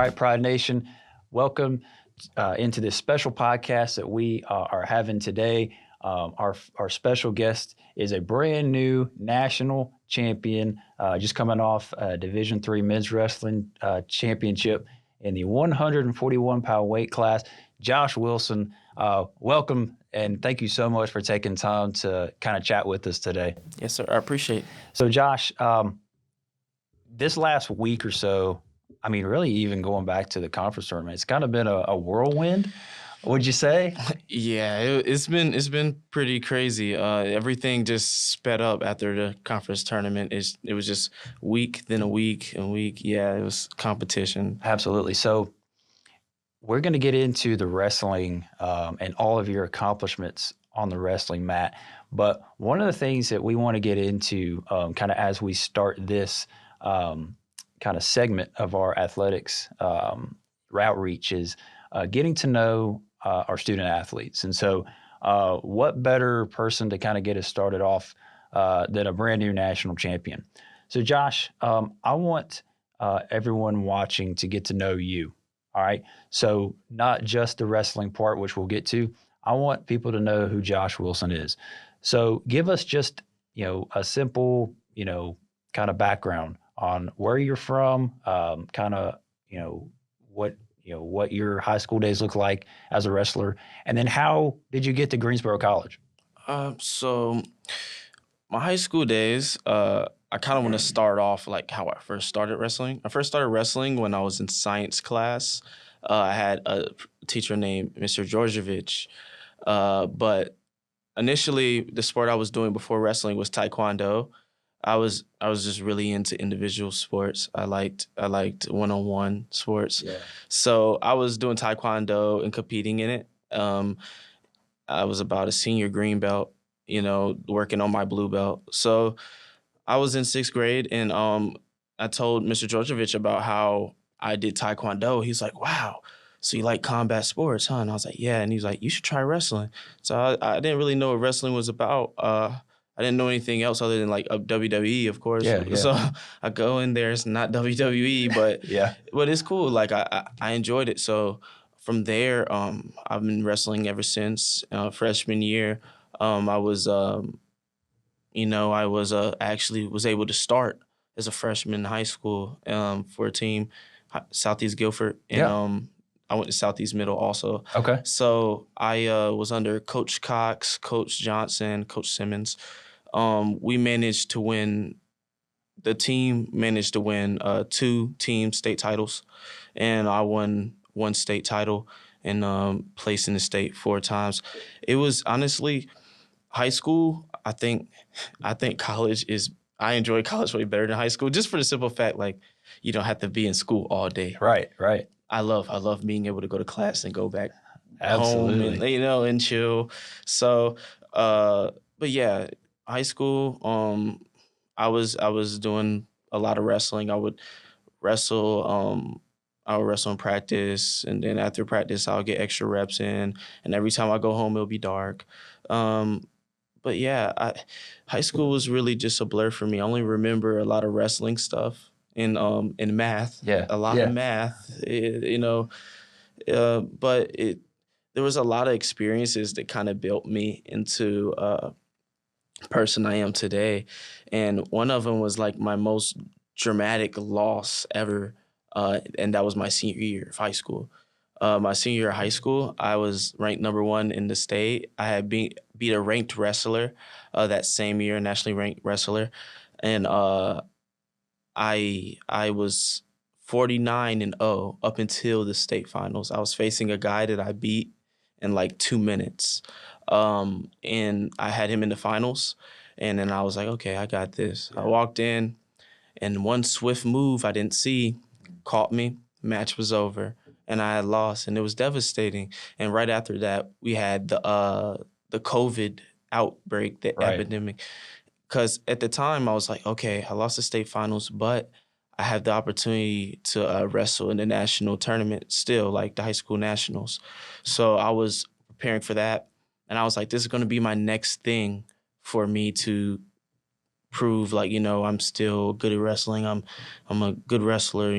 right, Pride Nation, welcome into this special podcast that we are having today. Our special guest is a brand new national champion, just coming off a Division III men's wrestling championship in the 141-pound weight class. Josh Wilson, welcome, and thank you so much for taking time to kind of chat with us today. Yes, sir. I appreciate it. So, Josh, this last week or so, I mean, really even going back to the conference tournament, it's kind of been a whirlwind, would you say? Yeah, it's been pretty crazy. Everything just sped up after the conference tournament. It was just week, then a week, and week. Yeah, it was competition. Absolutely. So we're going to get into the wrestling and all of your accomplishments on the wrestling mat. But one of the things that we want to get into kind of as we start this kind of segment of our athletics outreach is getting to know our student athletes. And so what better person to kind of get us started off than a brand new national champion. So Josh, I want everyone watching to get to know you. All right. So not just the wrestling part, which we'll get to. I want people to know who Josh Wilson is. So give us just, a simple, kind of background on where you're from, kind of, what your high school days look like as a wrestler, and then how did you get to Greensboro College? So my high school days, I kind of want to start off like how I first started wrestling. I first started wrestling when I was in science class. I had a teacher named Mr. Georgievich, but initially the sport I was doing before wrestling was Taekwondo. I was just really into individual sports. I liked one-on-one sports. Yeah. So I was doing Taekwondo and competing in it. I was about a senior green belt, working on my blue belt. So I was in 6th grade, and I told Mr. Georgievich about how I did Taekwondo. He's like, "Wow, so you like combat sports, huh?" And I was like, "Yeah." And he's like, "You should try wrestling." So I didn't really know what wrestling was about. I didn't know anything else other than like WWE, of course. Yeah. So I go in there, it's not WWE, but Yeah. but it's cool. Like I enjoyed it. So from there, I've been wrestling ever since freshman year. I was, actually was able to start as a freshman in high school for a team, Southeast Guilford, and Yeah. I went to Southeast Middle also. Okay. So I was under Coach Cox, Coach Johnson, Coach Simmons. The team managed to win 2 team state titles, and I won 1 state title and placed in the state 4 times. It was honestly high school. I think college is. I enjoy college way better than high school, just for the simple fact like you don't have to be in school all day. Right. I love being able to go to class and go back Absolutely. home and chill. So, but yeah, high school. I was doing a lot of wrestling. Wrestle. I would wrestle in practice, and then after practice, I'll get extra reps in. And every time I go home, it'll be dark. But yeah, high school was really just a blur for me. I only remember a lot of wrestling stuff in math. Yeah. A lot of math. But there was a lot of experiences that kind of built me into person I am today. And one of them was like my most dramatic loss ever. And that was my senior year of high school. My senior year of high school, I was ranked number 1 in the state. I had beat a ranked wrestler that same year, nationally ranked wrestler. And I was 49-0 up until the state finals. I was facing a guy that I beat in like 2 minutes. And I had him in the finals. And then I was like, okay, I got this. Yeah. I walked in, and one swift move I didn't see caught me. Match was over, and I had lost, and it was devastating. And right after that, we had the COVID outbreak, the epidemic. Because at the time, I was like, okay, I lost the state finals, but I have the opportunity to wrestle in the national tournament still, like the high school nationals. So I was preparing for that, and I was like, this is going to be my next thing for me to prove, like, I'm still good at wrestling. I'm a good wrestler,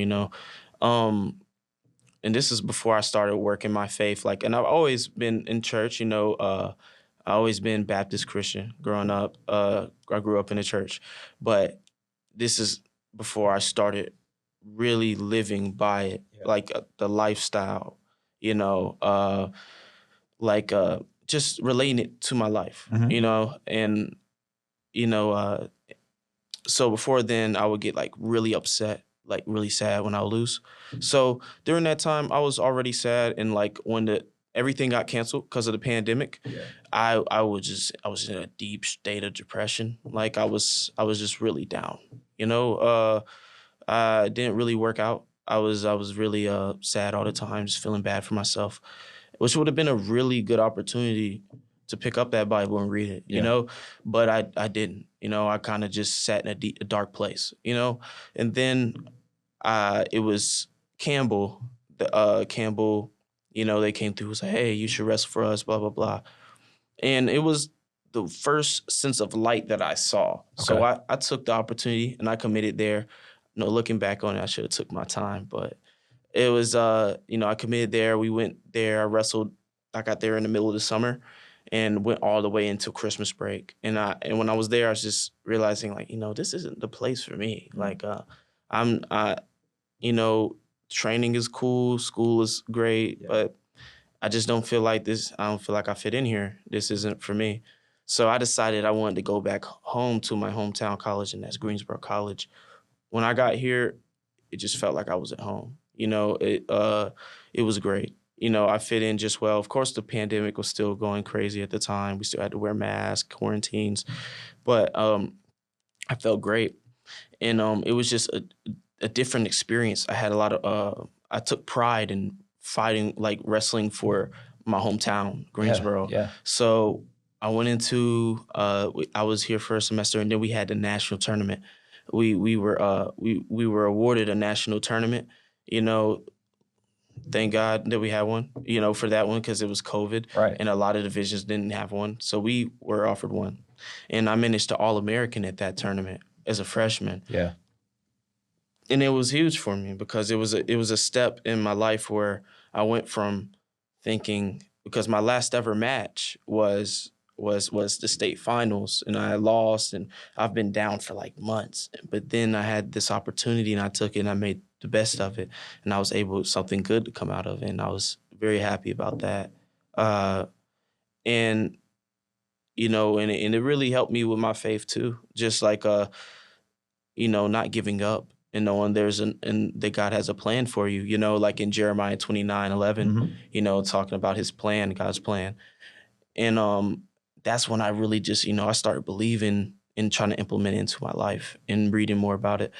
and this is before I started working my faith. Like, and I've always been in church. I always been Baptist Christian growing up. I grew up in a church, but this is before I started really living by it, Yeah. like the lifestyle. You know, like just relating it to my life. Hmm. And you know, so before then, I would get like really upset, like really sad when I would lose. So during that time, I was already sad, and like when the everything got canceled because of the pandemic, Yeah. I was in a deep state of depression. Like I was just really down. I didn't really work out. I was really sad all the time, just feeling bad for myself, which would have been a really good opportunity to pick up that Bible and read it, Yeah. but I didn't. I kind of just sat in a dark place, and then it was Campbell, Campbell, they came through, was like, hey, you should wrestle for us, blah blah blah, and it was the first sense of light that I saw. So Okay. I took the opportunity and I committed there. Looking back on it, I should have took my time, but it was I committed there. We went there. I wrestled. I got there in the middle of the summer and went all the way until Christmas break. And when I was there, I was just realizing like, this isn't the place for me. Mhm. Like I'm you know, training is cool, school is great, Yeah. but I just don't feel like this. I don't feel like I fit in here. This isn't for me. So I decided I wanted to go back home to my hometown college, and that's Greensboro College. When I got here, it just felt like I was at home. It was great. I fit in just well. Of course, the pandemic was still going crazy at the time. We still had to wear masks, quarantines, but I felt great, and it was just a different experience. I had a lot of I took pride in fighting, like wrestling for my hometown, Yeah. Greensboro. Yeah. So I went into I was here for a semester, and then we had the national tournament. We were awarded a national tournament. You know, thank God that we had one. For that one because it was COVID, Right. and a lot of divisions didn't have one, so we were offered one, and I managed to All American at that tournament as a freshman, Yeah. and it was huge for me because it was a step in my life where I went from thinking, because my last ever match was the state finals, and I lost, and I've been down for like months, but then I had this opportunity and I took it and I made the best of it, and I was able something good to come out of it, and I was very happy about that. uh and and it really helped me with my faith too, just like not giving up and knowing and that God has a plan for you, like in Jeremiah 29:11, Hmm. talking about his plan, God's plan. And that's when I really just, I started believing and trying to implement it into my life and reading more about it.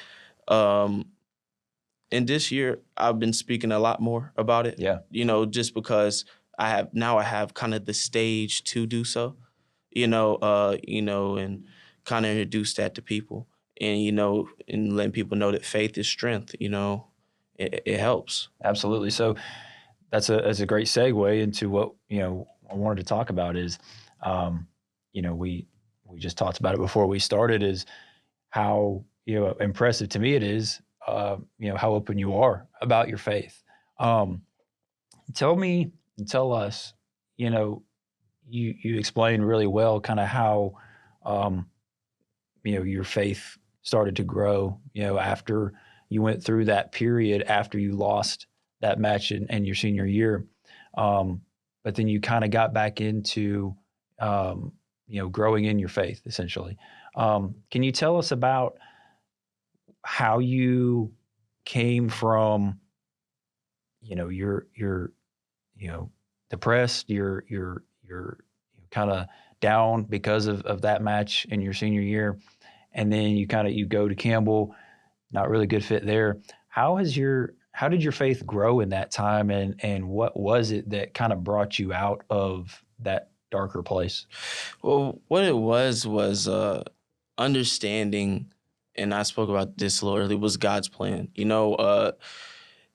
Um, and this year I've been speaking a lot more about it, Yeah. just because I have kind of the stage to do so, and kind of introduce that to people, and and letting people know that faith is strength. It helps. Absolutely. So that's a great segue into what I wanted to talk about is, um, we just talked about it before we started, is how impressive to me it is, how open you are about your faith. Um, tell me, tell us, you know, you explained really well kind of how um, your faith started to grow, after you went through that period after you lost that match in your senior year. But then you kind of got back into, growing in your faith, essentially. Can you tell us about how you came from, you're, depressed, you're kind of down because of that match in your senior year, and then you go to Campbell, not really good fit there. How did your faith grow in that time, and what was it that kind of brought you out of that darker place? Well, what it was understanding, and I spoke about this a little earlier, was God's plan.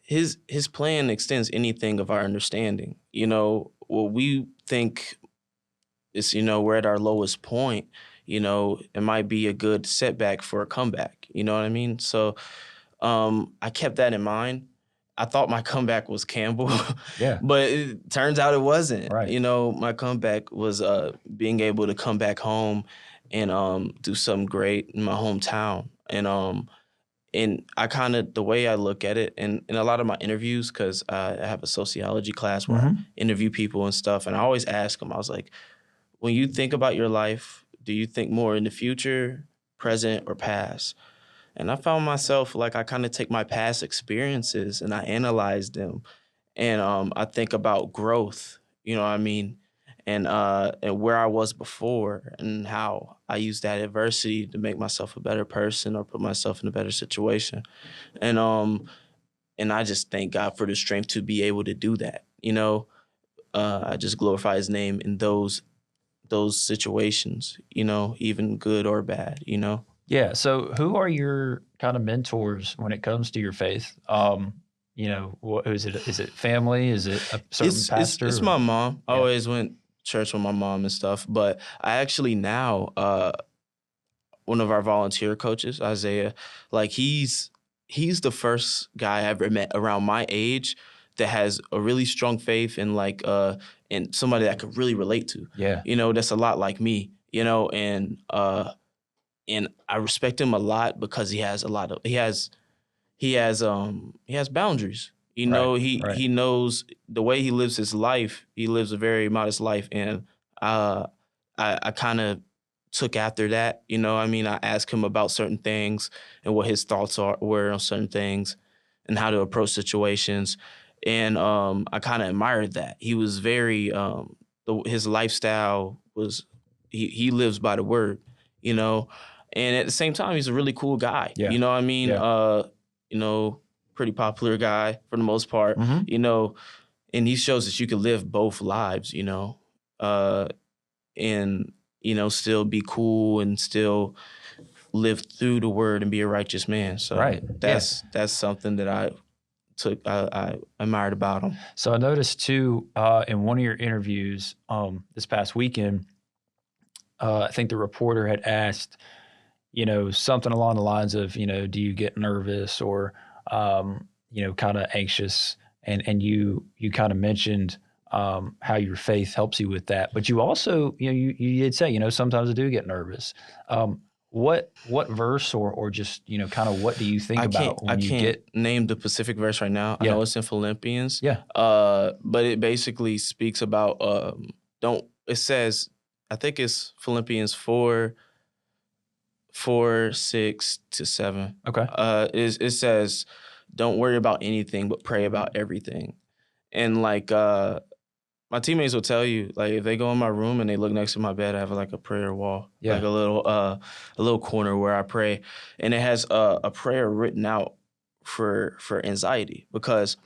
His plan extends anything of our understanding. What we think is, we're at our lowest point. It might be a good setback for a comeback. You know what I mean? So I kept that in mind, I thought my comeback was Campbell, Yeah. but it turns out it wasn't. Right. My comeback was being able to come back home and do something great in my hometown. And I kind of, the way I look at it, and in a lot of my interviews, because I have a sociology class where I Hmm. interview people and stuff, and I always ask them, I was like, when you think about your life, do you think more in the future, present, or past? And I found myself like I kind of take my past experiences and I analyze them, and I think about growth. You know what I mean? And where I was before, and how I used that adversity to make myself a better person or put myself in a better situation. And and I just thank God for the strength to be able to do that. I just glorify His name in those situations. Even good or bad. Yeah. So, who are your kind of mentors when it comes to your faith? What is it? Is it family? Is it a certain It's pastor? my mom. I Yeah. always went to church with my mom and stuff, but I actually now one of our volunteer coaches, Isaiah, like he's the first guy I ever met around my age that has a really strong faith and somebody that I could really relate to. Yeah. That's a lot like me, and I respect him a lot because he has boundaries. Right. Right. He knows the way he lives his life. He lives a very modest life, and uh, I kind of took after that. I mean, I asked him about certain things and what his thoughts were on certain things, and how to approach situations, and I kind of admired that. He was very his lifestyle was he lives by the word, you know, and at the same time he's a really cool guy. Yeah. You know what I mean? Yeah. You know, pretty popular guy for the most part, Hmm. and he shows that you can live both lives, uh, and, still be cool and still live through the word and be a righteous man. So Right. Yeah. that's something that I admired about him. So I noticed too in one of your interviews this past weekend, I think the reporter had asked, something along the lines of, do you get nervous or, kind of anxious? And you kind of mentioned how your faith helps you with that. But you also, you did say, sometimes I do get nervous. What verse or just, kind of what do you think about I when you can't get, name the specific verse right now. I yeah, know it's in Philippians. yeah, But it basically speaks about don't it says, I think it's Philippians 4:6-7. okay, It says, don't worry about anything but pray about everything. And like my teammates will tell you, like if they go in my room and they look next to my bed, I have like a prayer wall, like yeah, a little corner where I pray, and it has a prayer written out for anxiety, because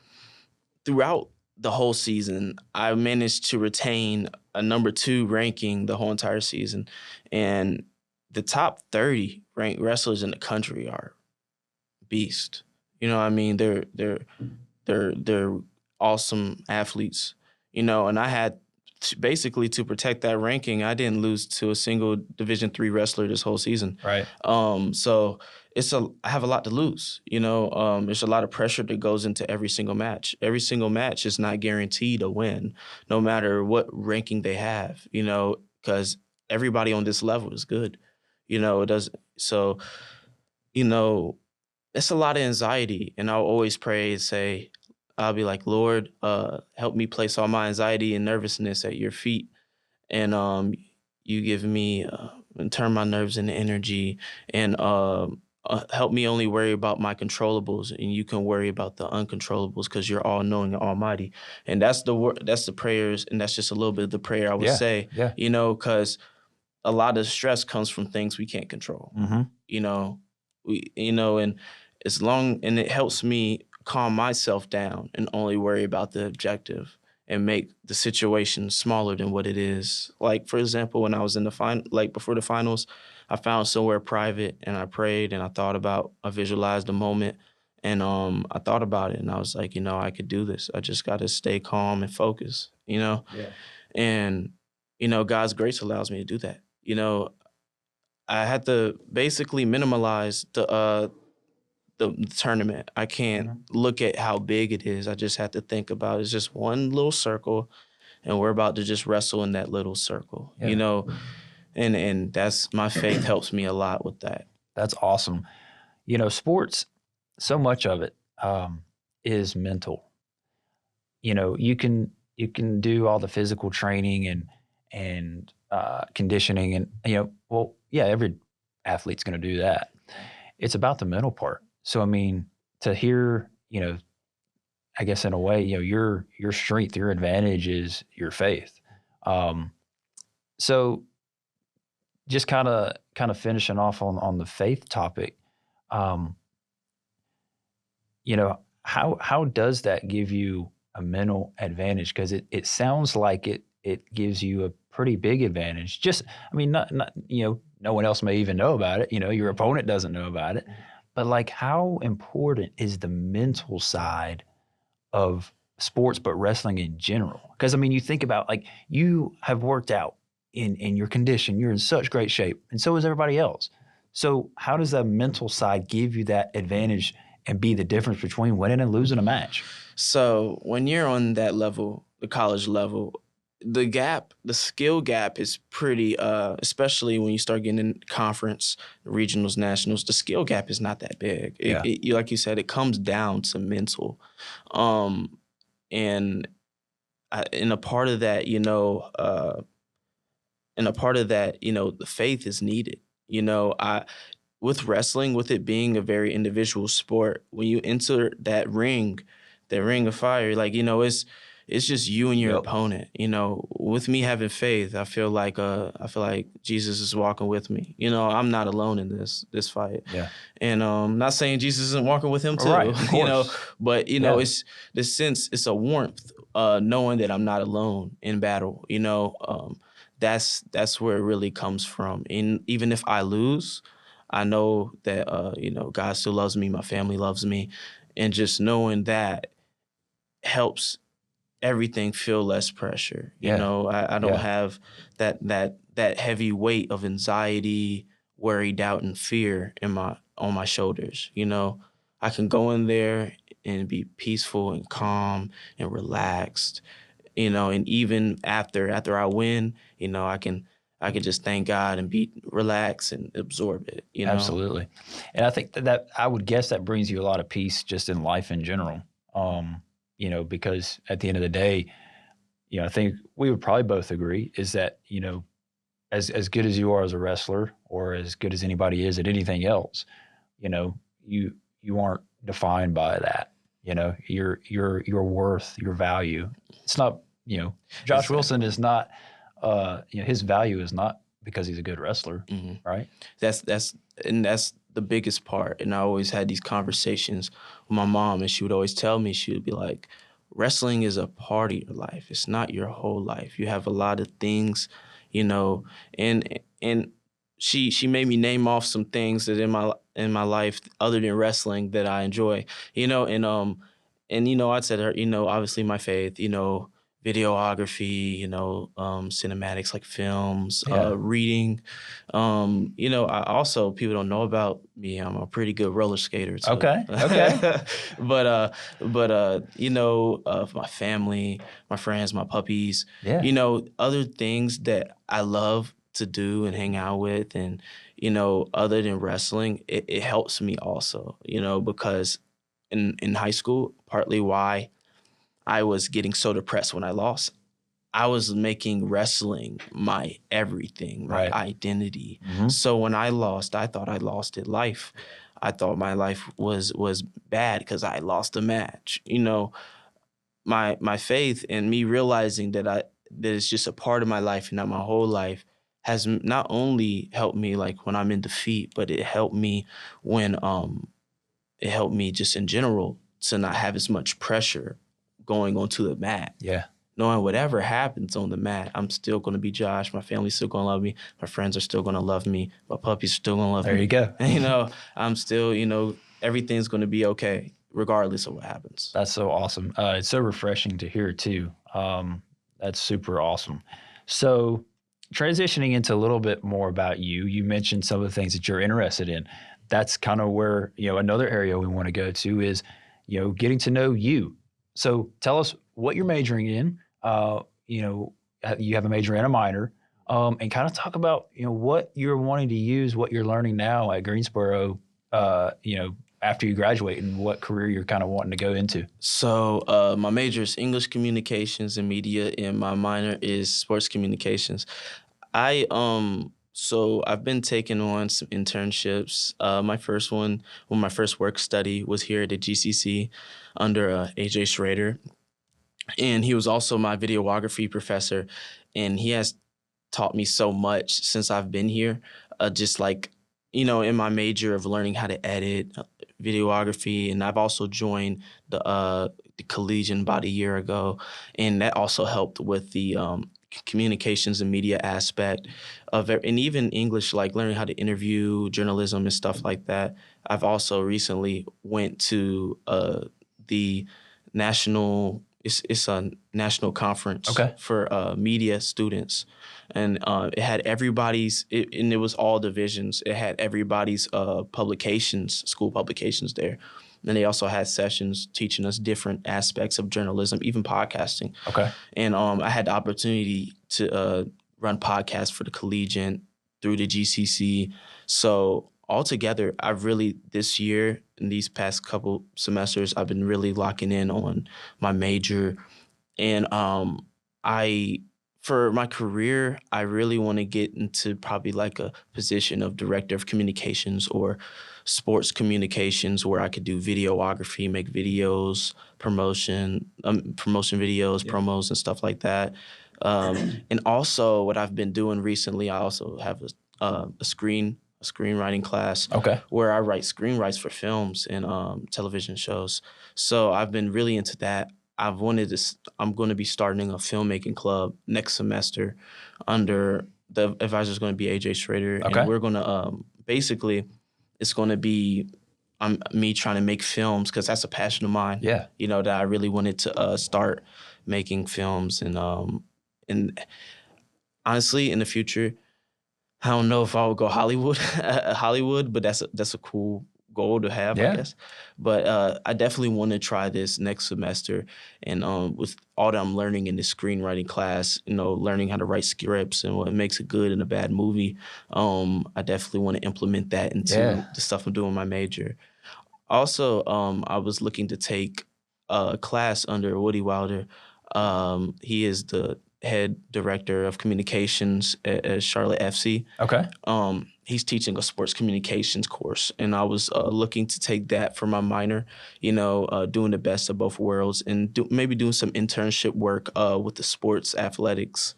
throughout the whole season, I managed to retain a number 2 ranking the whole entire season, and the top 30 ranked wrestlers in the country are beast. You know what I mean? They're awesome athletes. And I had basically, to protect that ranking, I didn't lose to a single Division 3 wrestler this whole season. right, So I have a lot to lose. There's a lot of pressure that goes into every single match. Every single match is not guaranteed a win, no matter what ranking they have. Because everybody on this level is good. It does. So you know, it's a lot of anxiety, and I'll always pray and say, I'll be like, Lord, help me place all my anxiety and nervousness at your feet, and you give me and turn my nerves into energy, and help me only worry about my controllables, and you can worry about the uncontrollables because you're all knowing and almighty. And that's the prayers, and that's just a little bit of the prayer I would yeah, say, yeah, because a lot of stress comes from things we can't control. mm-hmm, You know, and and it helps me calm myself down and only worry about the objective and make the situation smaller than what it is. Like, for example, when I was in the like before the finals, I found somewhere private and I prayed and I visualized the moment, and I thought about it and I was like, I could do this. I just got to stay calm and focus. yeah, And God's grace allows me to do that. I had to basically minimalize the tournament. I can't look at how big it is. I just have to think about it's just one little circle, and we're about to just wrestle in that little circle, Yeah. and that's my faith helps me a lot with that. That's awesome. Sports, so much of it is mental. You can do all the physical training and conditioning, and well, yeah, every athlete's going to do that. It's about the mental part. So I mean, to hear, I guess in a way, your strength, your advantage is your faith. Um, so just kind of finishing off on the faith topic, um, how does that give you a mental advantage? Because it sounds like it gives you a pretty big advantage. Just, I mean, not no one else may even know about it. Your opponent doesn't know about it, but like, how important is the mental side of sports, but wrestling in general? Because I mean, you think about, like, you have worked out in your condition, you're in such great shape, and so is everybody else. So how does that mental side give you that advantage and be the difference between winning and losing a match? So when you're on that level, the college level, the skill gap is pretty, especially when you start getting in conference, regionals, nationals, the skill gap is not that big. Yeah. Like you said, it comes down to mental. Um, and and a part of that, the faith is needed. With wrestling, with it being a very individual sport, when you enter that ring of fire, like, it's just you and your Yep. opponent. With me having faith, I feel like Jesus is walking with me. I'm not alone in this fight. Yeah. And not saying Jesus isn't walking with him too, Right, of course. but Yeah. it's the sense, it's a warmth, knowing that I'm not alone in battle. That's where it really comes from. And even if I lose, I know that God still loves me, my family loves me, and just knowing that helps everything feel less pressure. Yeah. I don't Yeah. have that heavy weight of anxiety, worry, doubt, and fear on my shoulders. I can go in there and be peaceful and calm and relaxed. And even after I win, I can just thank God and be relaxed and absorb it. Absolutely. And I think that I would guess that brings you a lot of peace just in life in general. Because at the end of the day, I think we would probably both agree is that, as good as you are as a wrestler, or as good as anybody is at anything else, you aren't defined by that. Your worth, your value. It's not, Josh Exactly. Wilson is not, his value is not because he's a good wrestler, Mhm. right? That's the biggest part. And I always had these conversations with my mom, and she would always tell me, she would be like, wrestling is a part of your life. It's not your whole life. You have a lot of things, and she made me name off some things that in my life other than wrestling that I enjoy, and I said to her, obviously my faith, videography, cinematics like films, Yeah. reading. I also, people don't know about me, I'm a pretty good roller skater too. Okay. Okay. but my family, my friends, my puppies, Yeah. other things that I love to do and hang out with, and other than wrestling, it helps me also, because in high school, partly why I was getting so depressed when I lost, I was making wrestling my everything, my Right. identity. Mhm. So when I lost, I thought I lost it life. I thought my life was bad because I lost a match. My faith and me realizing that it's just a part of my life and not my whole life has not only helped me like when I'm in defeat, but it helped me just in general to not have as much pressure going onto the mat. Yeah. Knowing whatever happens on the mat, I'm still going to be Josh. My family's still going to love me. My friends are still going to love me. My puppies are still going to love There me. you go. I'm still, everything's going to be okay regardless of what happens. That's so awesome. It's so refreshing to hear too. That's super awesome. So, transitioning into a little bit more about you, you mentioned some of the things that you're interested in. that's kind of where, another area we want to go to is, getting to know you. So tell us what you're majoring in. You have a major and a minor, and kind of talk about, what you're wanting to use, what you're learning now at Greensboro, after you graduate, and what career you're kind of wanting to go into. So my major is English communications and media, and my minor is sports communications. So I've been taking on some internships. My first work study was here at the GCC under AJ Schrader, and he was also my videography professor, and he has taught me so much since I've been here. Just like, in my major of learning how to edit videography, and I've also joined the Collegian about a year ago, and that also helped with the communications and media aspect of it, and even English, like learning how to interview, journalism, and stuff like that. I've also recently went to the national. It's a national conference Okay. for media students, and it had and it was all divisions. It had everybody's publications, school publications there. And they also had sessions teaching us different aspects of journalism, even podcasting. Okay. And I had the opportunity to run podcasts for the Collegiate through the GCC. So altogether, this year, in these past couple semesters, I've been really locking in on my major. And for my career, I really want to get into probably like a position of director of communications or sports communications, where I could do videography, make videos, promotion videos, promos, and stuff like that. And also, what I've been doing recently, I also have a screenwriting class, Okay. where I write screenwrites for films and television shows. So I've been really into that. I'm going to be starting a filmmaking club next semester under the advisor is going to be AJ Schrader. Okay. And we're going to basically, it's going to be me trying to make films, because that's a passion of mine. Yeah. That I really wanted to start making films. And honestly, in the future, I don't know if I would go Hollywood, but that's a cool goal to have, Yeah. I guess. But I definitely want to try this next semester, and with all that I'm learning in this screenwriting class, learning how to write scripts and what makes a good and a bad movie, I definitely want to implement that into the stuff I'm doing in my major. Also, I was looking to take a class under Woody Wilder. He is the head director of communications at Charlotte FC. Okay. He's teaching a sports communications course, and I was looking to take that for my minor, doing the best of both worlds, and maybe doing some internship work with the sports athletics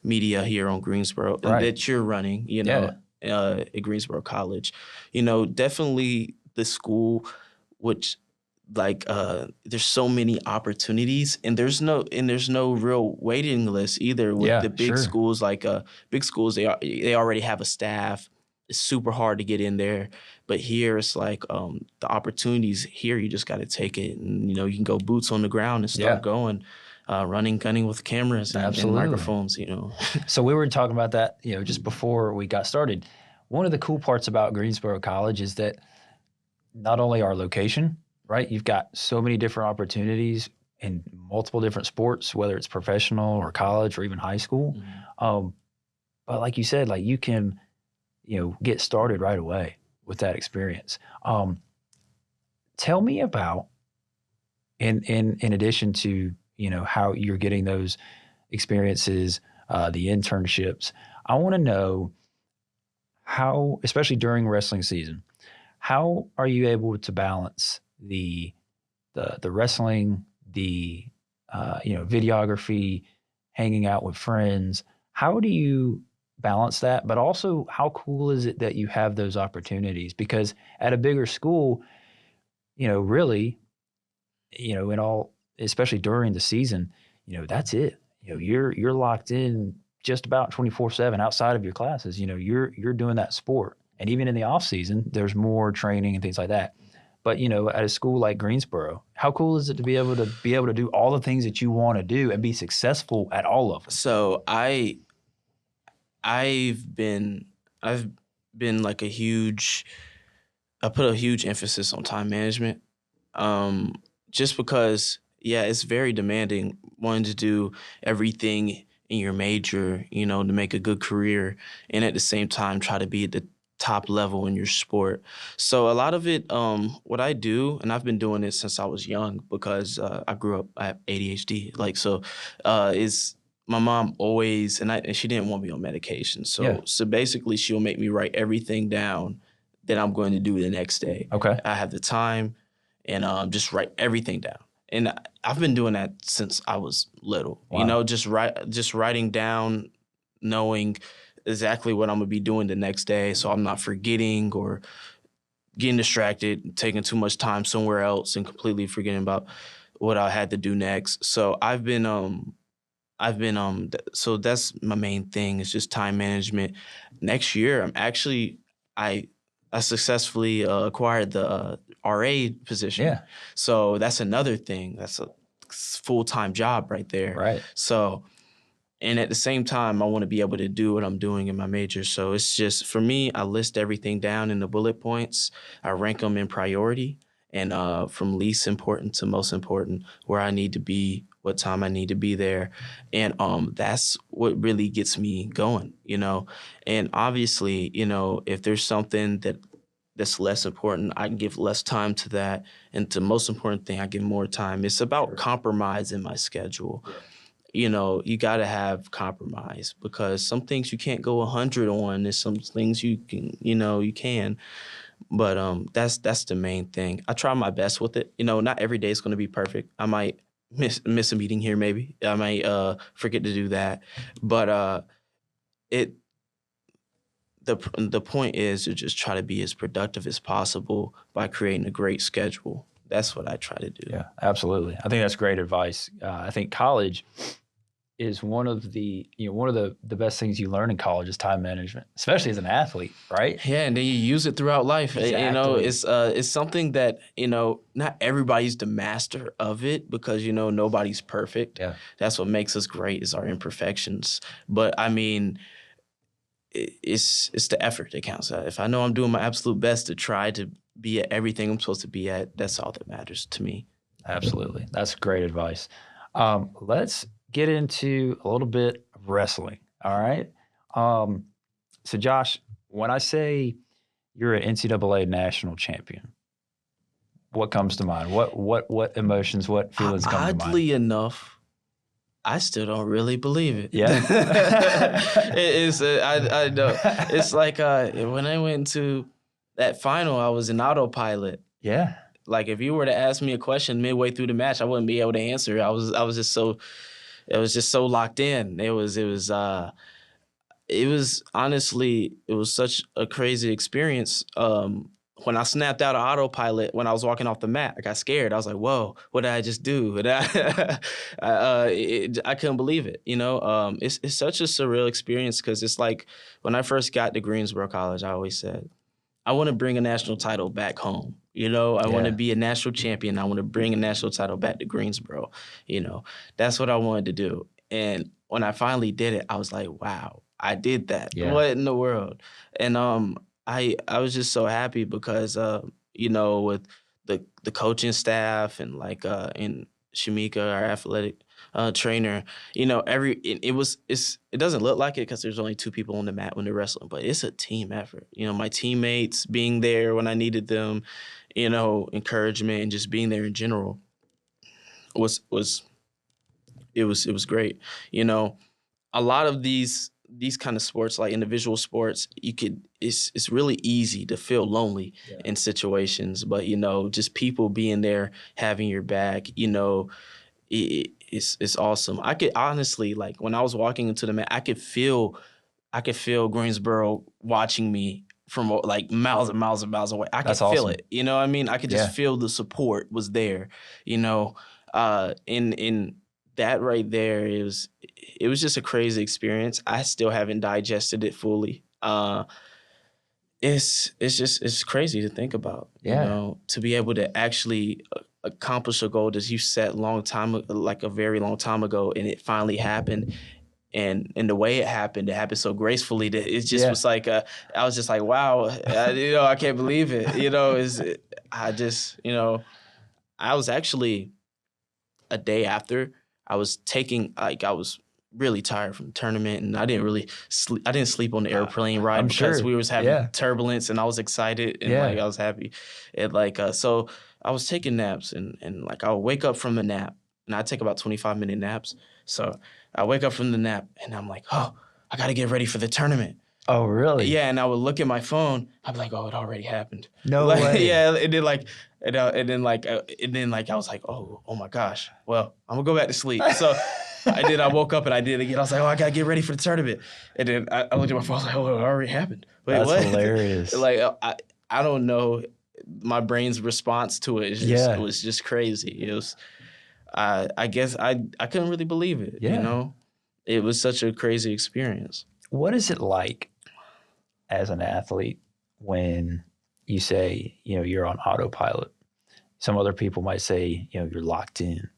media here on Greensboro that you're running, at Greensboro College. Definitely the school, which there's so many opportunities, and there's no real waiting list either with the big schools. Big schools, they already have a staff. It's super hard to get in there, but here it's like the opportunities here, you just got to take it, and you can go boots on the ground and start going, running, gunning with cameras and microphones. So we were talking about that, just before we got started. One of the cool parts about Greensboro College is that not only our location, right? You've got so many different opportunities in multiple different sports, whether it's professional or college or even high school. Mm-hmm. But like you said, you can, get started right away with that experience. Tell me about, in addition to, how you're getting those experiences, the internships, I want to know how, especially during wrestling season, how are you able to balance the wrestling, the videography, hanging out with friends? How do you balance that? But also, how cool is it that you have those opportunities? Because at a bigger school, really, in all, especially during the season, that's it. You're locked in just about 24/7 outside of your classes. You're doing that sport. And even in the off season, there's more training and things like that. But, at a school like Greensboro, how cool is it to be able to do all the things that you want to do and be successful at all of them? So I've been like a huge I put a huge emphasis on time management. Um, just because, yeah, it's very demanding wanting to do everything in your major, to make a good career and at the same time try to be at the top level in your sport. So a lot of it, what I do, and I've been doing it since I was young because I grew up, I have ADHD. Like, so is my mom always, and she didn't want me on medication. Yeah. So basically she'll make me write everything down that I'm going to do the next day. Okay. I have the time and just write everything down. And I've been doing that since I was little. Wow. Just writing down, knowing exactly what I'm gonna be doing the next day, so I'm not forgetting or getting distracted, taking too much time somewhere else, and completely forgetting about what I had to do next. So so that's my main thing is just time management. Next year, I I successfully acquired the RA position. Yeah. So that's another thing. That's a full-time job right there. Right. So, and at the same time, I want to be able to do what I'm doing in my major. So it's just, for me, I list everything down in the bullet points. I rank them in priority and from least important to most important, where I need to be, what time I need to be there. And that's what really gets me going. And obviously, if there's something that's less important, I can give less time to that. And the most important thing, I give more time. It's about compromise in my schedule. You got to have compromise because some things you can't go 100 on. There's some things you can, you can. But that's the main thing. I try my best with it. Not every day is going to be perfect. I might miss a meeting here, maybe. I might forget to do that. But it the point is to just try to be as productive as possible by creating a great schedule. That's what I try to do. Yeah, absolutely. I think that's great advice. I think college is one of the best things you learn in college is time management, especially as an athlete, right? Yeah, and then you use it throughout life. Exactly. It's something that not everybody's the master of it because nobody's perfect. Yeah. That's what makes us great is our imperfections. But I mean, it's the effort that counts. If I know I'm doing my absolute best to try to be at everything I'm supposed to be at, that's all that matters to me. Absolutely. That's great advice. Let's get into a little bit of wrestling. All right. So, Josh, when I say you're an NCAA national champion, what comes to mind? What emotions, what feelings come to mind? Oddly enough, I still don't really believe it. Yeah. I know. It's like when I went to that final, I was an autopilot. Yeah. Like if you were to ask me a question midway through the match, I wouldn't be able to answer. I was just so locked in. It was honestly, it was such a crazy experience. When I snapped out of autopilot, when I was walking off the mat, I got scared. I was like, "Whoa, what did I just do?" And I couldn't believe it. It's such a surreal experience because it's like when I first got to Greensboro College, I always said, I want to bring a national title back home. I want to be a national champion. I want to bring a national title back to Greensboro. That's what I wanted to do. And when I finally did it, I was like, wow, I did that. Yeah. What in the world? And I was just so happy because with the coaching staff and and Shamika, our athletic trainer, it doesn't look like it because there's only two people on the mat when they're wrestling, but it's a team effort. My teammates being there when I needed them, encouragement and just being there in general was great. A lot of these kind of sports, like individual sports, it's really easy to feel lonely in situations, but just people being there, having your back, it's awesome. I could honestly, like when I was walking into the mat, I could feel Greensboro watching me from like miles and miles and miles away. I could feel it. You know what I mean? I could just feel the support was there. In that right there, it was just a crazy experience. I still haven't digested it fully. It's crazy to think about. To be able to actually accomplish a goal that you set a very long time ago, and it finally happened. And the way it happened so gracefully that it just Yeah. was like I was just like, wow, I can't believe it. I just, I was actually a day after I was taking I was really tired from the tournament, and I didn't really sleep. I didn't sleep on the airplane ride I'm because sure. we was having Yeah. turbulence, and I was excited and Yeah. like I was happy. And so I was taking naps, and like I would wake up from a nap, and I take about 25-minute naps. So I wake up from the nap, and I'm like, oh, I got to get ready for the tournament. Oh, really? Yeah, and I would look at my phone. I'd be like, "Oh, it already happened." No Like, way. yeah, and then I was like, "Oh my gosh! Well, I'm gonna go back to sleep." So I woke up and I did it again. I was like, "Oh, I gotta get ready for the tournament." And then I looked at my phone. I was like, "Oh, it already happened." Wait, That's what? hilarious. Like I don't know. My brain's response to it Yeah. it was just crazy. It was. I guess I couldn't really believe it. Yeah. It was such a crazy experience. What is it like as an athlete when you say, you're on autopilot? Some other people might say, you're locked in.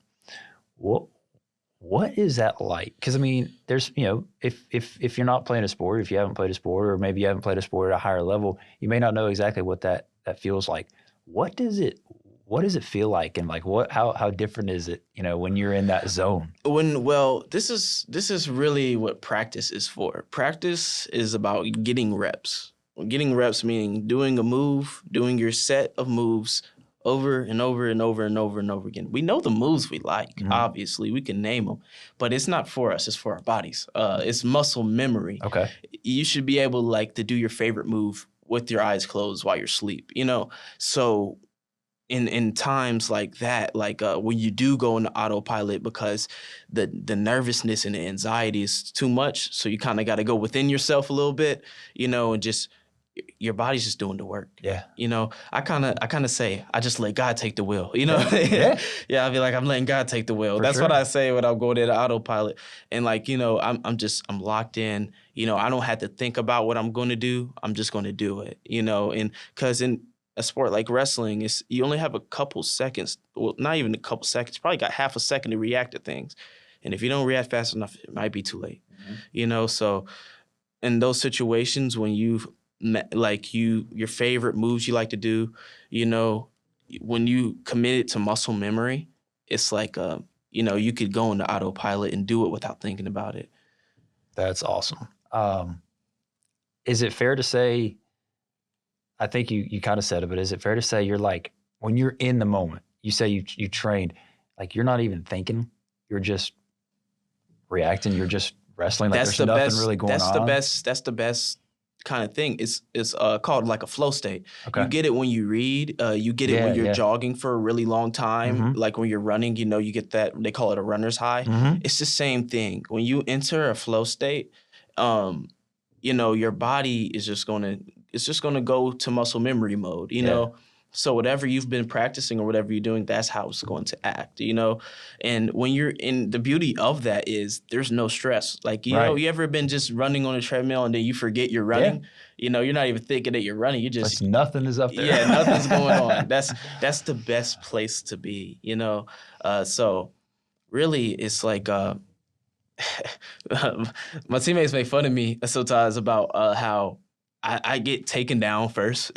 What is that like? Because I mean, there's, if you're not playing a sport, if you haven't played a sport, or maybe you haven't played a sport at a higher level, you may not know exactly what that feels like. What does it feel like, and like how different is it, when you're in that zone? This is really what practice is for. Practice is about getting reps. Getting reps meaning doing a move, doing your set of moves over and over and over and over and over again. We know the moves we like, obviously. We can name them, but it's not for us. It's for our bodies. It's muscle memory. Okay. You should be able to do your favorite move with your eyes closed while you're asleep, So in times like that, when you do go into autopilot because the nervousness and the anxiety is too much, so you kind of got to go within yourself a little bit, and just your body's just doing the work. Yeah. I kind of say I just let God take the wheel. Yeah. Yeah, I'll be like, I'm letting God take the wheel. For That's sure. what I say when I'm going into autopilot. And I'm locked in. I don't have to think about what I'm going to do. I'm just going to do it. And because in a sport like wrestling, you only have a couple seconds. Well, not even a couple seconds. You probably got half a second to react to things. And if you don't react fast enough, it might be too late. So in those situations when you've your favorite moves you like to do, when you commit it to muscle memory, it's like you could go into autopilot and do it without thinking about it. That's awesome. Is it fair to say, I think you kind of said it, but is it fair to say you're like, when you're in the moment, you say you trained, like you're not even thinking, you're just reacting, you're just wrestling, like there's nothing really going on? That's the best kind of thing. It's called like a flow state. Okay. You get it when you read. You get it when you're jogging for a really long time. Like when you're running, you get that, they call it a runner's high. It's the same thing. When you enter a flow state, your body is just gonna go to muscle memory mode. So whatever you've been practicing or whatever you're doing, that's how it's going to act, And when you're in, the beauty of that is there's no stress. Like, you know, you ever been just running on a treadmill and then you forget you're running? Yeah. You're not even thinking that you're running. You just like nothing is up there. Yeah, nothing's going on. That's the best place to be, So really, it's like my teammates make fun of me sometimes about how I get taken down first.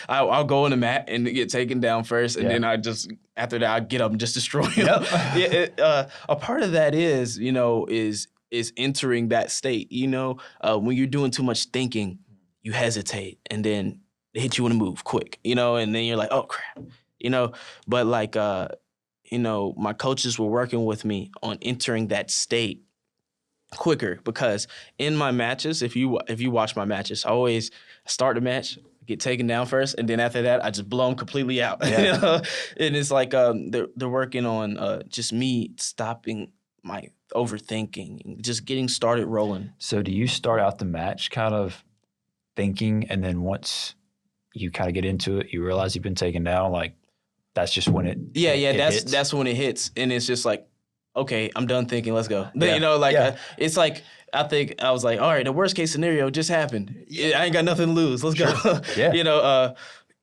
I'll go in the mat and get taken down first, and then after that I get up and just destroy them. A part of that is entering that state. When you're doing too much thinking, you hesitate, and then they hit you in a move quick. And then you're like, oh crap. But my coaches were working with me on entering that state quicker, because in my matches, if you watch my matches, I always start the match, get taken down first, and then after that I just blow them completely out. And it's like they're working on just me stopping my overthinking, just getting started rolling. So do you start out the match kind of thinking, and then once you kind of get into it, you realize you've been taken down, like that's just when it that's when it hits, and it's just like, okay, I'm done thinking, let's go. It's like, I think I was like, all right, the worst case scenario just happened. I ain't got nothing to lose. Let's go.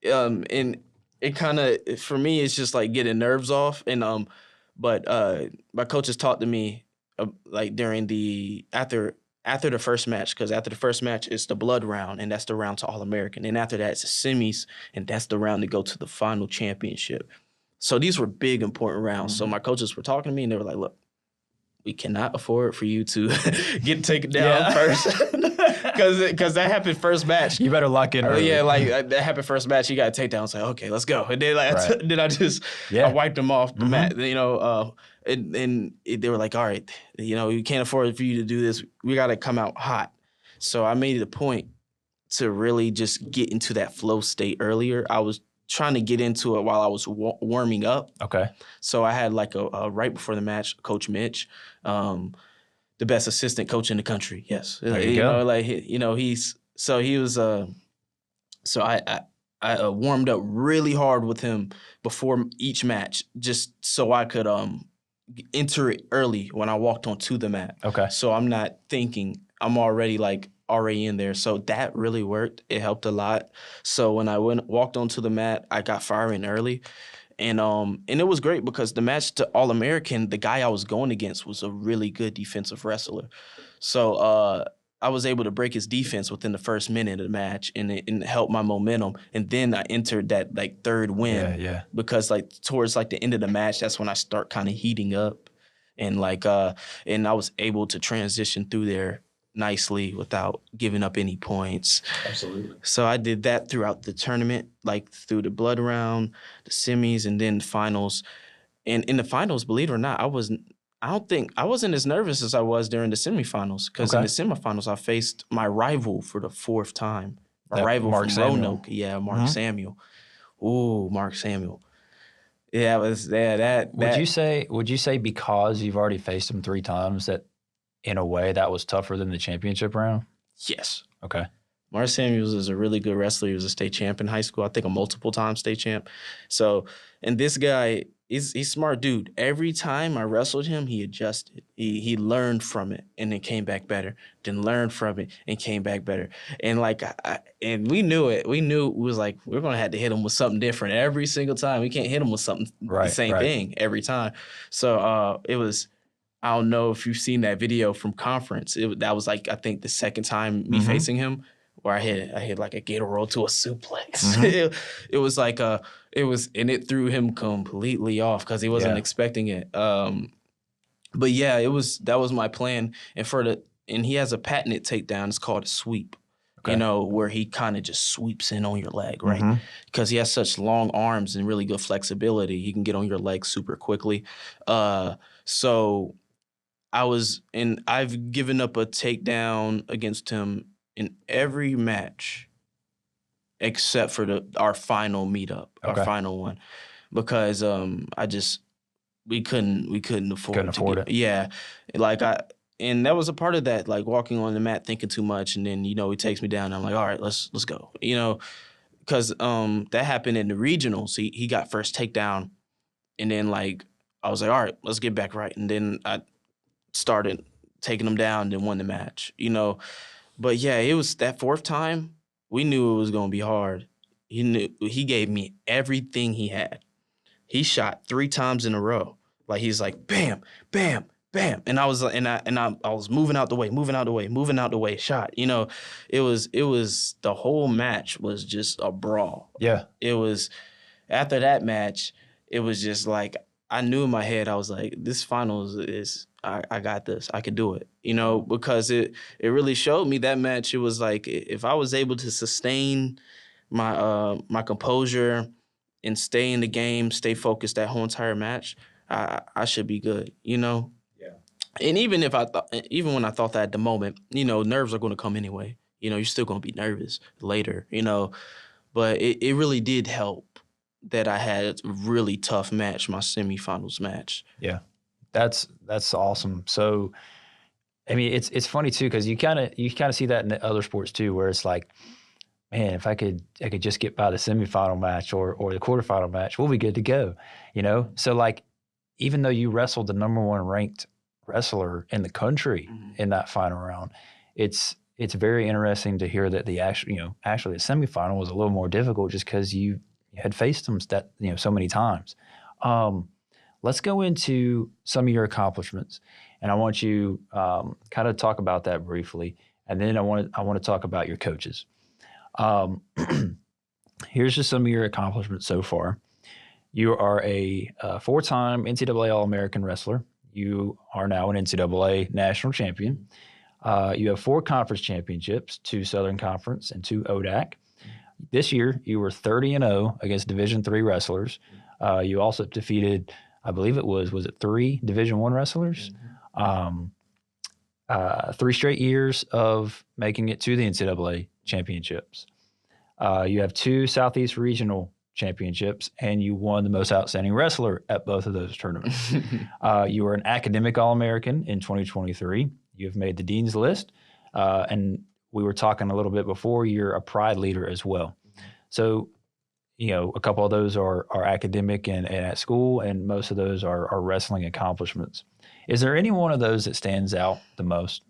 And it kind of, for me, it's just like getting nerves off. And but my coaches taught to me, like during the after the first match, because after the first match it's the blood round, and that's the round to All American, and after that it's the semis, and that's the round to go to the final championship. So these were big important rounds. So my coaches were talking to me, and they were like, "Look, we cannot afford for you to get taken down first, because that happened first match. You better lock in early. Yeah, like that happened first match. You got to take down. Say, okay, let's go. And then Right. then I just Yeah. I wiped them off the mat. You know, they were like, all right, you know, you can't afford for you to do this. We got to come out hot. So I made it a point to really just get into that flow state earlier. I was trying to get into it while I was warming up. Okay. So I had like a right before the match, Coach Mitch, the best assistant coach in the country. Yes, There you go. know, like he was. So I warmed up really hard with him before each match, just so I could enter it early when I walked onto the mat. Okay. So I'm not thinking, I'm already in there. So that really worked. It helped a lot. So when I walked onto the mat, I got firing early. And it was great because the match to All American, the guy I was going against was a really good defensive wrestler. So I was able to break his defense within the first minute of the match, and it helped my momentum. And then I entered that like third win. Yeah. Because like towards like the end of the match, that's when I start kind of heating up, and and I was able to transition through there nicely without giving up any points. Absolutely. So I did that throughout the tournament, like through the blood round, the semis, and then finals. And in the finals, believe it or not, I wasn't as nervous as I was during the semifinals, because in the semifinals I faced my rival for the fourth time. My rival Mark from Samuel. Roanoke. Yeah, Mark Samuel. Ooh, Mark Samuel. Yeah, it was that. Would you say because you've already faced him 3 times that in a way that was tougher than the championship round? Yes. Okay. Mark Samuels is a really good wrestler. He was a state champ in high school. I think a multiple-time state champ. So, and this guy, he's a smart dude. Every time I wrestled him, he adjusted. He learned from it and then came back better. Then learned from it and came back better. And like, and we knew it. We knew it was like, we're gonna have to hit him with something different every single time. We can't hit him with something the same thing every time. So it was. I don't know if you've seen that video from conference. That was like, I think the second time me facing him, where I hit like a gator roll to a suplex. It was like and it threw him completely off because he wasn't expecting it. But yeah, that was my plan. And he has a patented takedown. It's called a sweep. Okay. You know, where he kind of just sweeps in on your leg, right? Because he has such long arms and really good flexibility. He can get on your leg super quickly. So I've given up a takedown against him in every match except for our final meetup, our final one, because we couldn't afford it. Yeah, and that was a part of that, like walking on the mat thinking too much, and then he takes me down. And I'm like, all right, let's go, because that happened in the regionals. He got first takedown, and then like I was like, all right, let's get back right, and then I started taking him down, then won the match, But yeah, it was that fourth time, we knew it was going to be hard. He gave me everything he had. He shot 3 times in a row. Like he's like, bam, bam, bam. And I was I was moving out the way, shot. It was the whole match was just a brawl. Yeah. It was, after that match, it was just like, I knew in my head, I was like, this finals is, I got this. I could do it, because it really showed me that match. It was like, if I was able to sustain my my composure and stay in the game, stay focused that whole entire match, I should be good, Yeah. And even when I thought that at the moment, nerves are going to come anyway. You're still going to be nervous later, But it really did help that I had a really tough match, my semifinals match. Yeah. That's awesome. So, I mean, it's funny too, because you kind of see that in the other sports too, where it's like, man, if I could just get by the semifinal match or the quarterfinal match, we'll be good to go. So like, even though you wrestled the #1 ranked wrestler in the country in that final round, it's very interesting to hear that actually the semifinal was a little more difficult just because you had faced them so many times. Let's go into some of your accomplishments. and I want you kind of talk about that briefly, and then I want to talk about your coaches. Um, Here's just some of your accomplishments so far. You are a four-time NCAA All-American wrestler. You are now an NCAA national champion. You have 4 conference championships, 2 Southern Conference and 2 ODAC. This year, you were 30-0 against Division III wrestlers. You also defeated, I believe it was it 3 Division I wrestlers? 3 straight years of making it to the NCAA championships. You have 2 Southeast Regional championships, and you won the most outstanding wrestler at both of those tournaments. You were an academic All-American in 2023. You have made the Dean's List, and we were talking a little bit before, you're a Pride leader as well. So, a couple of those are academic and at school, and most of those are wrestling accomplishments. Is there any one of those that stands out the most?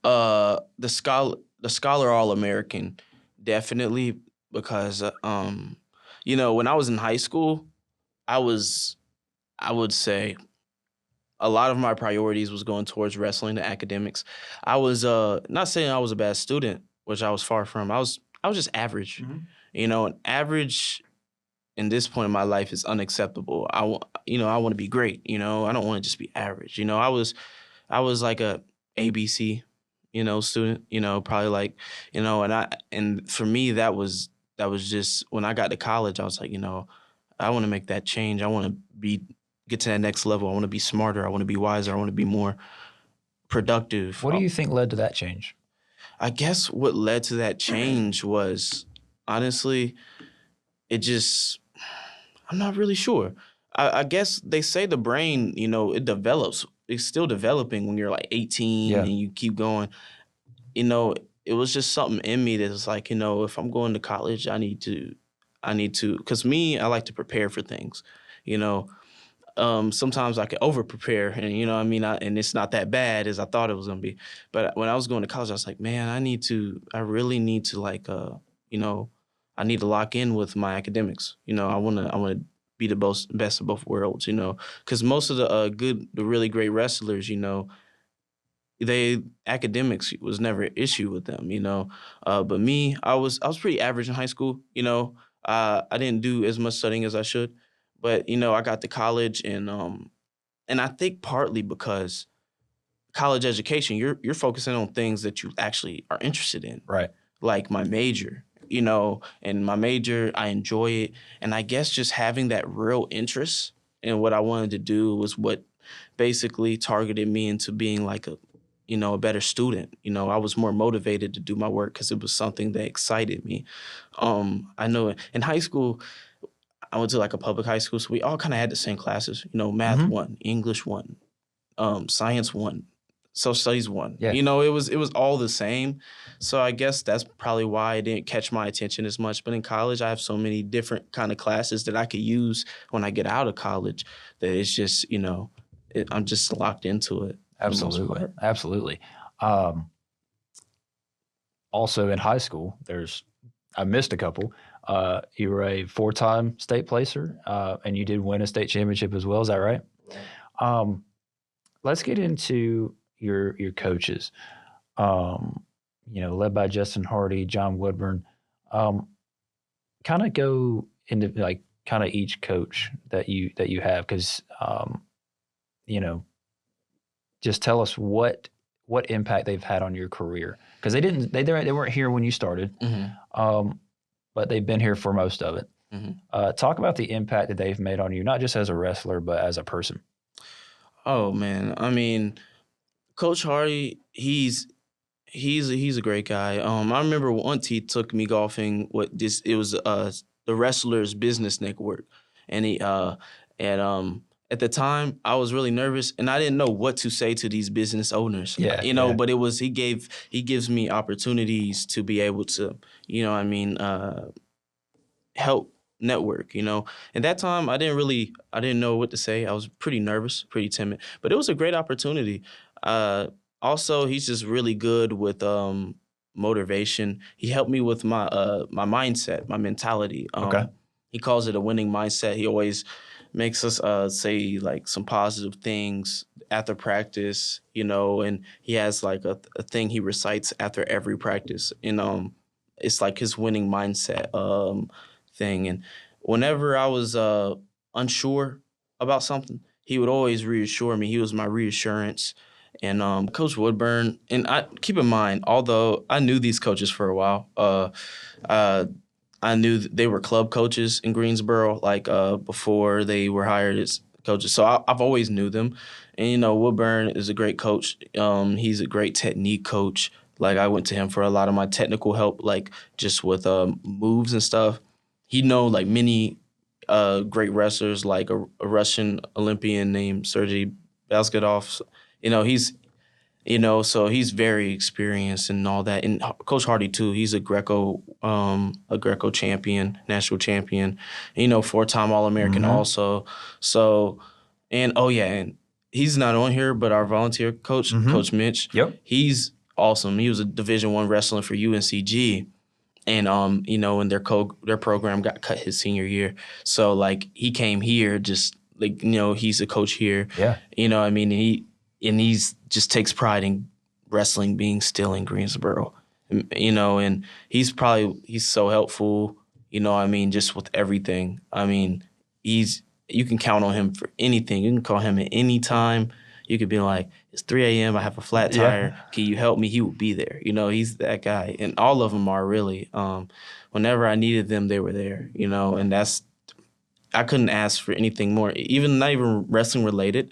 The Scholar All-American, definitely, because when I was in high school, I would say a lot of my priorities was going towards wrestling and academics. I was not saying I was a bad student, which I was far from. I was just average. An average in this point in my life is unacceptable. I want to be great. I don't want to just be average. I was like a ABC, student. Probably like, and for me that was just when I got to college. I was like, I want to make that change. I want to get to that next level. I want to be smarter. I want to be wiser. I want to be more productive. What do you think led to that change? I guess what led to that change was, honestly, I'm not really sure. I guess they say the brain, it develops. It's still developing when you're like 18 and you keep going. It was just something in me that's like, if I'm going to college, I need to, because me, I like to prepare for things, sometimes I can over prepare and, and it's not that bad as I thought it was going to be. But when I was going to college, I was like, man, I really need to I need to lock in with my academics. I want to be the best of both worlds, because most of the really great wrestlers, academics was never an issue with them, but me, I was pretty average in high school. I didn't do as much studying as I should, but I got to college and I think partly because college education, you're focusing on things that you actually are interested in, right? Like my major, and my major, I enjoy it, and I guess just having that real interest in what I wanted to do was what basically targeted me into being like a better student. I was more motivated to do my work because it was something that excited me. I know in high school, I went to like a public high school, so we all kind of had the same classes. Math 1, English 1, science 1, social studies 1. Yeah. It was all the same. So I guess that's probably why it didn't catch my attention as much. But in college, I have so many different kind of classes that I could use when I get out of college that it's just, I'm just locked into it. Absolutely. Also in high school, I missed a couple. You were a 4-time state placer, and you did win a state championship as well. Is that right? Let's get into your coaches. Led by Justin Hardy, John Woodburn. Kind of go into like kind of each coach that you have, because just tell us what impact they've had on your career, because they weren't here when you started, but they've been here for most of it. Talk about the impact that they've made on you, not just as a wrestler, but as a person. Oh man, I mean, Coach Hardy, he's a great guy. I remember once he took me golfing. It was the Wrestlers Business Network, and at the time I was really nervous and I didn't know what to say to these business owners. But it was he gives me opportunities to be able to, help network, At that time I didn't know what to say. I was pretty nervous, pretty timid, but it was a great opportunity. Also, he's just really good with motivation. He helped me with my my mindset, my mentality. Okay. He calls it a winning mindset. He always makes us say like some positive things after practice, and he has like a thing he recites after every practice, and it's like his winning mindset thing. And whenever I was unsure about something, he would always reassure me. He was my reassurance. And Coach Woodburn, and I keep in mind, although I knew these coaches for a while, uh, I knew that they were club coaches in Greensboro, like before they were hired as coaches. So I've always knew them. And Woodburn is a great coach. He's a great technique coach. Like I went to him for a lot of my technical help, like just with moves and stuff. He know like many great wrestlers, like a Russian Olympian named Sergey Basketov. He's so he's very experienced and all that. And Coach Hardy too. He's a Greco champion, national champion. 4-time All-American also. So, and oh yeah, and he's not on here, but our volunteer coach, Coach Mitch. Yep. He's awesome. He was a Division I wrestling for UNCG. And and their program got cut his senior year. So like he came here just like he's a coach here. Yeah. I mean, he's just takes pride in wrestling being still in Greensboro. And he's so helpful, just with everything. I mean, you can count on him for anything. You can call him at any time. You could be like, it's 3 a.m. I have a flat tire. Yeah. Can you help me? He will be there. He's that guy. And all of them are really. Whenever I needed them, they were there, and I couldn't ask for anything more. Not even wrestling related.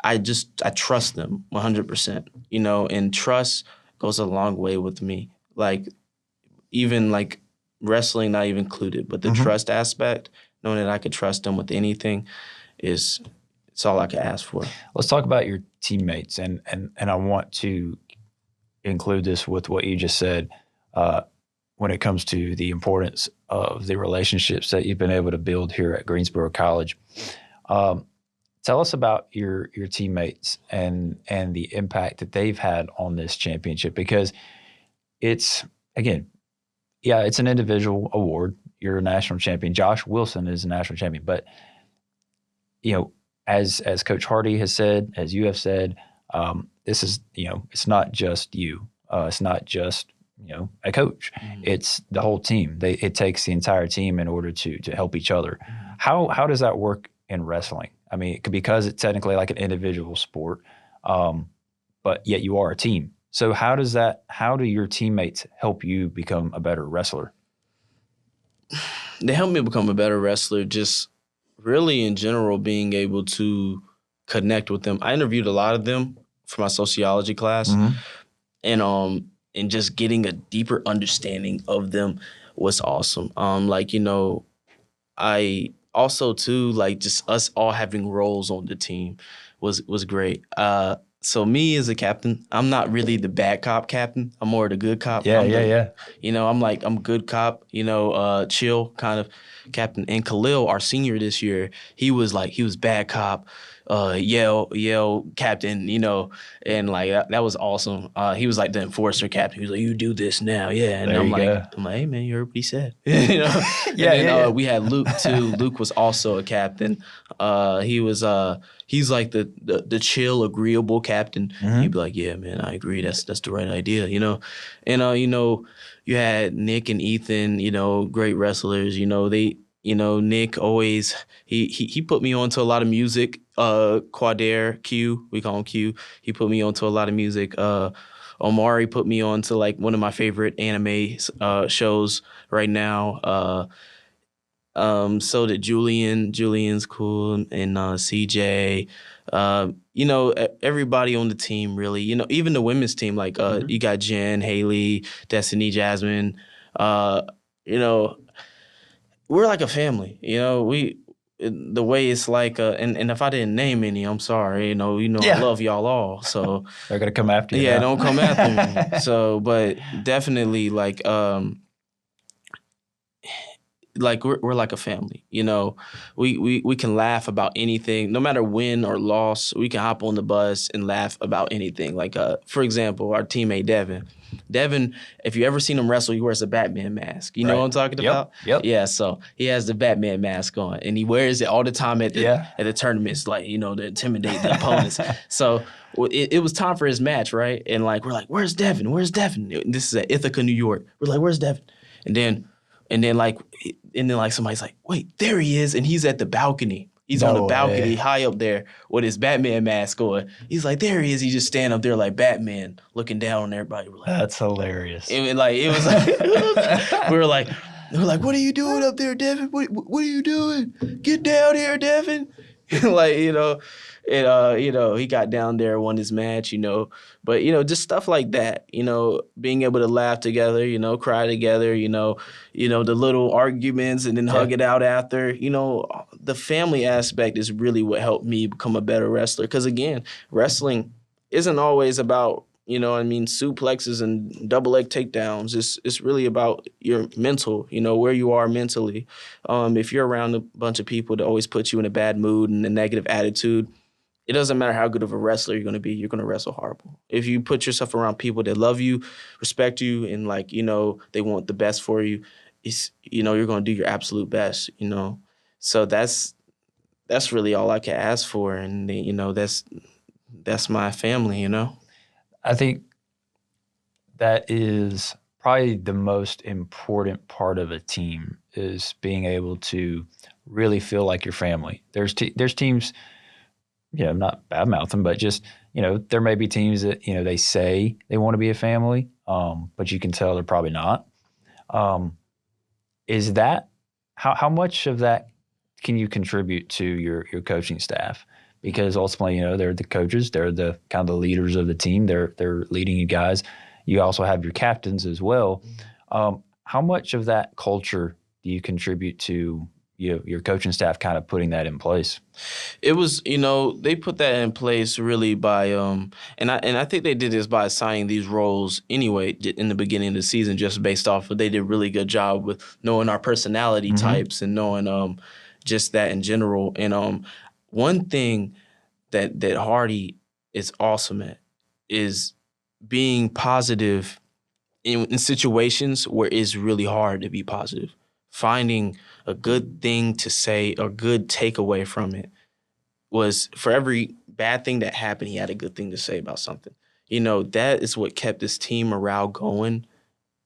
I trust them 100%, and trust goes a long way with me. Like, even like wrestling not even included, but the trust aspect, knowing that I could trust them with anything it's all I could ask for. Let's talk about your teammates, and I want to include this with what you just said when it comes to the importance of the relationships that you've been able to build here at Greensboro College. Tell us about your teammates and the impact that they've had on this championship, because it's, again, yeah, it's an individual award. You're a national champion. Josh Wilson is a national champion, but as Coach Hardy has said, as you have said, this is it's not just you. It's not just a coach. It's the whole team. It takes the entire team in order to help each other. How does that work in wrestling? I mean, because it's technically like an individual sport, but yet you are a team. So how do your teammates help you become a better wrestler? They help me become a better wrestler, just really in general being able to connect with them. I interviewed a lot of them for my sociology class, and just getting a deeper understanding of them was awesome. I also too, like, just us all having roles on the team was great. So me as a captain, I'm not really the bad cop captain. I'm more the good cop. Yeah. I'm good cop, chill kind of captain. And Khalil, our senior this year, he was bad cop, yell captain, and like that was awesome. He was like the enforcer captain. He was like, you do this now, yeah. And I'm like, hey man, you heard what he said, Yeah. We had Luke too. Luke was also a captain. He's like the chill, agreeable captain. He'd be like, yeah, man, I agree. That's the right idea, And you had Nick and Ethan, great wrestlers. Nick always he put me onto a lot of music. Quadair Q, we call him Q. He put me onto a lot of music. Omari put me on to like one of my favorite anime shows right now. So did Julian. Julian's cool, and CJ. Everybody on the team really. Even the women's team, like you got Jen, Haley, Destiny, Jasmine. We're like a family. The way it's like, and if I didn't name any, I'm sorry. I love y'all all. So they're gonna come after you. Yeah, now. don't come after me. So, but definitely like like we're like a family. You know, we can laugh about anything, no matter win or loss. We can hop on the bus and laugh about anything. Like for example, our teammate Devin. Devin, if you ever seen him wrestle, he wears a Batman mask. You know Right. what I'm talking Yep. about? Yep. Yeah. So he has the Batman mask on, and he wears it all the time at the Yeah. at the tournaments, like to intimidate the opponents. So it was time for his match, right? And like we're like, "Where's Devin? Where's Devin?" This is at Ithaca, New York. We're like, "Where's Devin?" And then like somebody's like, "Wait, there he is!" And he's at the balcony. He's on the No balcony way. high up there with his Batman mask on. He's like, "There he is!" He just stand up there like Batman, looking down on everybody. We're like, That's hilarious. it was like we were like, "What are you doing up there, Devin? What are you doing? Get down here, Devin!" Like and he got down there, won his match, but just stuff like that, being able to laugh together, cry together, the little arguments and then hug it out after, the family aspect is really what helped me become a better wrestler. Because again, wrestling isn't always about suplexes and double leg takedowns. It's really about your mental, where you are mentally. If you're around a bunch of people that always put you in a bad mood and a negative attitude, it doesn't matter how good of a wrestler you're going to be, you're going to wrestle horrible. If you put yourself around people that love you, respect you, and they want the best for you, you're going to do your absolute best, So that's really all I can ask for. And, that's my family, I think that is probably the most important part of a team is being able to really feel like your family. There's teams, not bad mouthing, but just, there may be teams that, they say they want to be a family, but you can tell they're probably not. Is that, how much of that can you contribute to your coaching staff? Because ultimately, they're the coaches, they're the kind of the leaders of the team. They're leading you guys. You also have your captains as well. How much of that culture do you contribute to your coaching staff kind of putting that in place? It was, they put that in place really by, and I think they did this by assigning these roles anyway in the beginning of the season, just based off of they did a really good job with knowing our personality types and knowing just that in general. And one thing that Hardy is awesome at is being positive in situations where it's really hard to be positive. Finding a good thing to say or good takeaway from it was for every bad thing that happened, he had a good thing to say about something. That is what kept this team morale going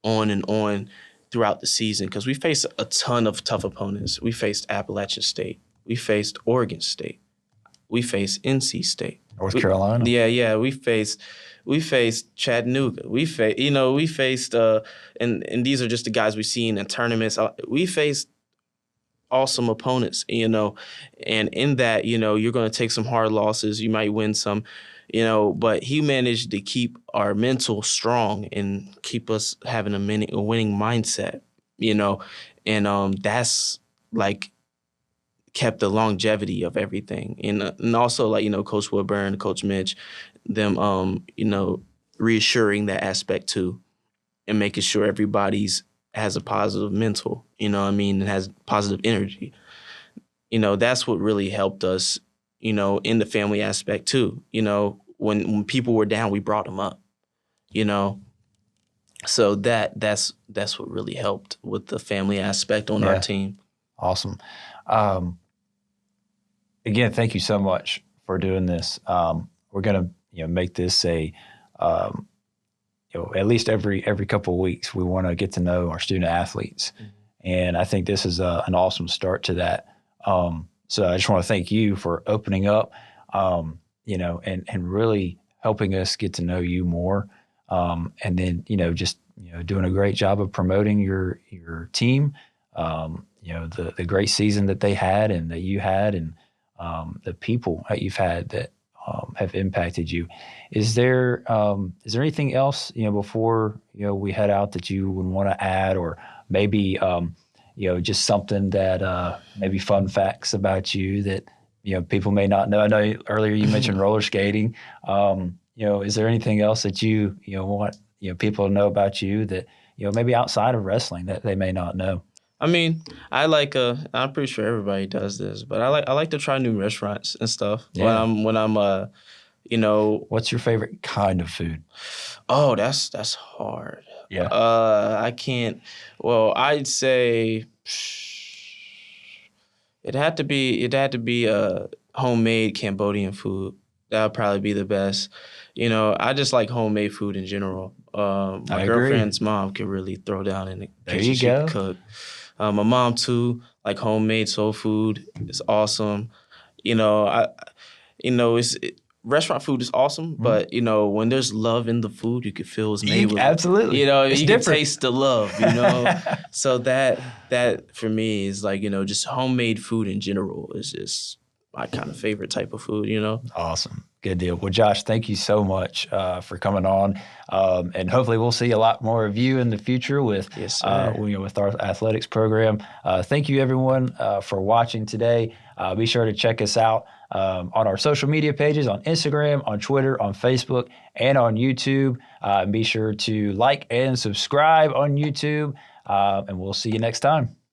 on and on throughout the season, because we faced a ton of tough opponents. We faced Appalachian State. We faced Oregon State. We faced NC State. North Carolina. Yeah. We faced Chattanooga. We faced and these are just the guys we've seen in tournaments. We faced awesome opponents, and in that, you're going to take some hard losses. You might win some, but he managed to keep our mental strong and keep us having a winning mindset, and that's like kept the longevity of everything. And also Coach Woodburn, Coach Mitch, them, reassuring that aspect too and making sure everybody's has a positive mental, and has positive energy. That's what really helped us, in the family aspect too. When people were down, we brought them up, So that's what really helped with the family aspect on our team. Awesome. Again, thank you so much for doing this. We're going to make this a at least every couple of weeks, we want to get to know our student athletes. And I think this is an awesome start to that. So I just want to thank you for opening up, and really helping us get to know you more. And then, just, doing a great job of promoting your team, the great season that they had and that you had, and the people that you've had that have impacted you. Is there anything else, before, we head out that you would want to add, or maybe, just something that maybe fun facts about you that, people may not know? I know earlier you mentioned roller skating. Is there anything else that you want, people to know about you that, maybe outside of wrestling that they may not know? I mean, I'm pretty sure everybody does this, but I like to try new restaurants and stuff Yeah. when I'm you know, What's your favorite kind of food? oh, that's hard. Yeah. I can't. Well, I'd say it had to be homemade Cambodian food. That would probably be the best. I just like homemade food in general. My I agree. girlfriend's mom could really throw down in the There kitchen. you She could go. cook. My mom too, like homemade soul food is awesome. You know, I restaurant food is awesome, Mhm. but when there's love in the food, you can feel it's made You with. absolutely. It's You can different. taste the love. So that for me is like just homemade food in general is just my kind of favorite type of food. Awesome. Good deal. Well, Josh, thank you so much for coming on. And hopefully we'll see a lot more of you in the future Yes, sir. with our athletics program. Thank you, everyone, for watching today. Be sure to check us out on our social media pages on Instagram, on Twitter, on Facebook, and on YouTube. And be sure to like and subscribe on YouTube. And we'll see you next time.